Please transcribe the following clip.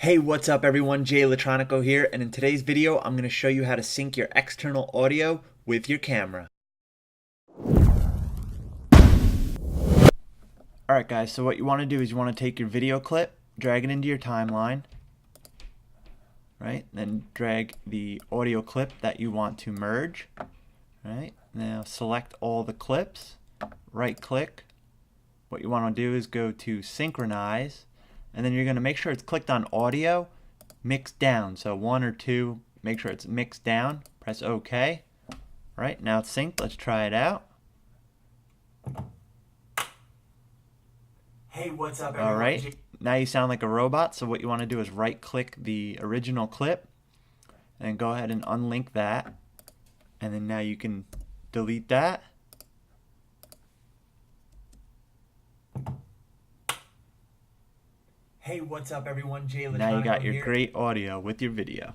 Hey, what's up everyone? Jay Electronico here, and in today's video I'm going to show you how to sync your external audio with your camera. Alright guys, so what you want to do is you want to take your video clip, drag it into your timeline, right? Then drag the audio clip that you want to merge, right? Now select all the clips, right click. What you want to do is go to synchronize, and then you're going to make sure it's clicked on audio mixed down, so one or two, make sure it's mixed down, press OK. Alright, now it's synced. Let's try it out. Hey, what's up, everyone? Alright, now you sound like a robot, so what you want to do is right click the original clip and go ahead and unlink that, and then now you can delete that. Hey, what's up, everyone? Jay Electronico Now you got your here. great audio with your video.